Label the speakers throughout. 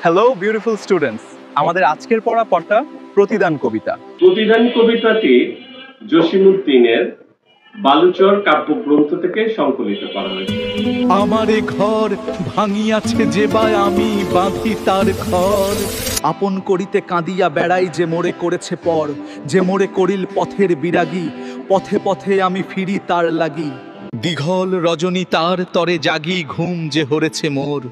Speaker 1: Hello beautiful students, আমাদের আজকের পড়া পাঠটা প্রতিদান কবিতা।
Speaker 2: প্রতিদান কবিতাটি জসিমউদ্দিনের বালুচর কাব্যগ্রন্থ থেকে সংকলিত করা হয়েছে।
Speaker 1: আমারে ঘর ভাঙিয়াছে যেবায় আমি বাঁধি তার ঘর, আপন করিতে কাঁদিয়া বেড়াই যে মোরে করেছে পর, যে মোরে করিল পথের বিরাগী, পথে পথে আমি ফিরি তার লাগি। দীঘল রজনী তার তরে জাগি, ঘুম যে হরেছে মোর,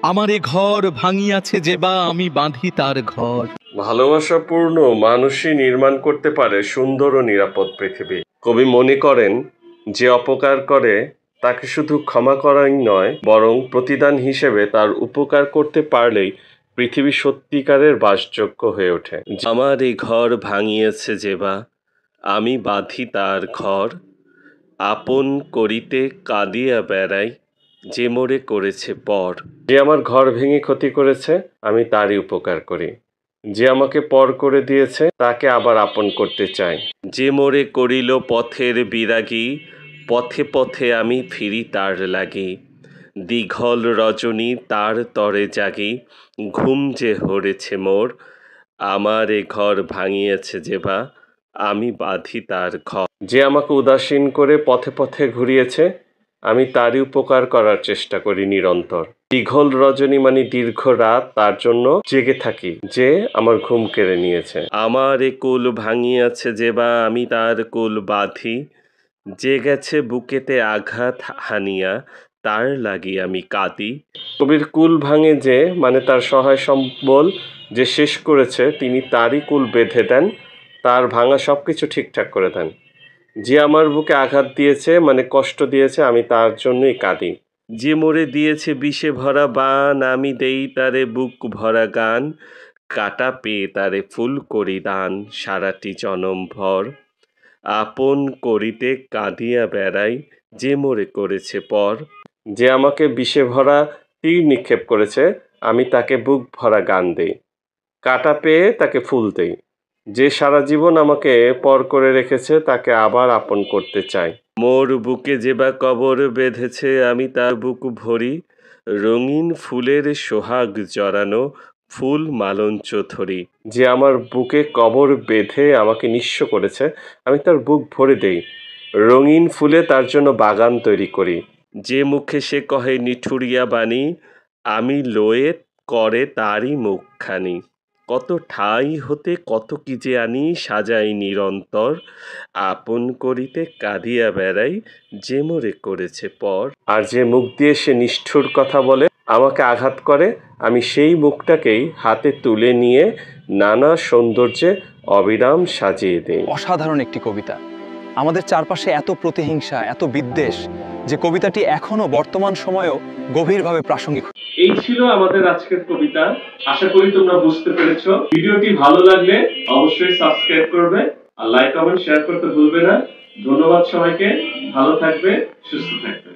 Speaker 1: আমারে ঘর ভাঙিয়াছে যেবা আমি বাঁধি তার ঘর।
Speaker 2: ভালোবাসাপূর্ণ মানুষই নির্মাণ করতে পারে সুন্দর ও নিরাপদ পৃথিবী। কবি মনে করেন যে অপকার করে তাকে শুধু ক্ষমা করাই নয়, বরং প্রতিদান হিসেবে তার উপকার করতে পারলেই পৃথিবী সত্যিকারের বাসযোগ্য হয়ে ওঠে। আমার এই ঘর ভাঙিয়েছে যেবা আমি বাঁধি তার ঘর, আপন করিতে কাঁদিয়া বেড়াই যে মোরে করেছে পর। যে আমার ঘর ভেঙে ক্ষতি করেছে আমি তারই উপকার করি, যে আমাকে পর করে দিয়েছে তাকে আবার আপন করতে চাই। যে মোরে করিল পথের বিরাগী, পথে পথে আমি ফিরি তার লাগি। দীঘল রজনী তার তরে জাগি, ঘুম যে হরেছে মোর, আমার এ ঘর ভাঙিয়েছে যেবা আমি বাঁধি তার ঘর। যে আমাকে উদাসীন করে পথে পথে ঘুরিয়েছে আমি তারই উপকার করার চেষ্টা করি নিরন্তর। দীঘল রজনী মানে দীর্ঘ রাত, তার জন্য জেগে থাকি যে আমার ঘুম কেড়ে নিয়েছে। আমার এ কুল ভাঙিয়াছে যেবা আমি তার কুল বাঁধি, যে গেছে বুকেতে আঘাত হানিয়া তার লাগি আমি কাঁদি। কবির কুল ভাঙে যে মানে তার সহায় সম্বল যে শেষ করেছে তিনি তারই কুল বেঁধে দেন, তার ভাঙা সবকিছু ঠিকঠাক করে দেন। যে আমার বুকে আঘাত দিয়েছে মানে কষ্ট দিয়েছে আমি তার জন্যই কাঁদি। যে মোরে দিয়েছে বিষে ভরা বান আমি দেই তারে বুক ভরা গান, কাটা পেয়ে তারে ফুল করি দান সারাটি জনম ভর। আপন করিতে কাঁদিয়া বেড়াই যে মোরে করেছে পর। যে আমাকে বিষে ভরা তীর নিক্ষেপ করেছে আমি তাকে বুক ভরা গান দেই, কাটা পেয়ে তাকে ফুল দেই। যে সারা জীবন আমাকে পর করে রেখেছে তাকে আবার আপন করতে চাই। মোর বুকে যেবা কবর বেঁধেছে আমি তার বুক ভরি, রঙিন ফুলের সোহাগ জড়ানো ফুল মালঞ্চ ধরি। যে আমার বুকে কবর বেঁধে আমাকে নিঃস্ব করেছে আমি তার বুক ভরে দেই, রঙিন ফুলে তার জন্য বাগান তৈরি করি। যে মুখে সে কহে নিঠুরিয়া বাণী আমি লয়ে করে তারই মুখখানি, কত ঠাই হতে কত কি যে আনি সাজাই নিরন্তর, আপন করিতে কাঁদিয়া বেড়াই যে মোরে করেছে পর। আর যে মুখ দিয়ে সে নিষ্ঠুর কথা বলে আমাকে আঘাত করে আমি সেই মুখটাকেই হাতে তুলে নিয়ে নানা সৌন্দর্যে অবিরাম সাজিয়ে দেই।
Speaker 1: অসাধারণ একটি কবিতা। আমাদের চারপাশে এত প্রতিহিংসা, এত বিদ্বেষ, যে কবিতাটি এখনো বর্তমান সময়েও গভীরভাবে প্রাসঙ্গিক।
Speaker 2: এই ছিল আমাদের আজকের কবিতা। আশা করি তোমরা বুঝতে পেরেছো। ভিডিওটি ভালো লাগলে অবশ্যই সাবস্ক্রাইব করবে আর লাইক কমেন্ট শেয়ার করতে ভুলবে না। ধন্যবাদ সবাইকে। ভালো থাকবে, সুস্থ থাকবে।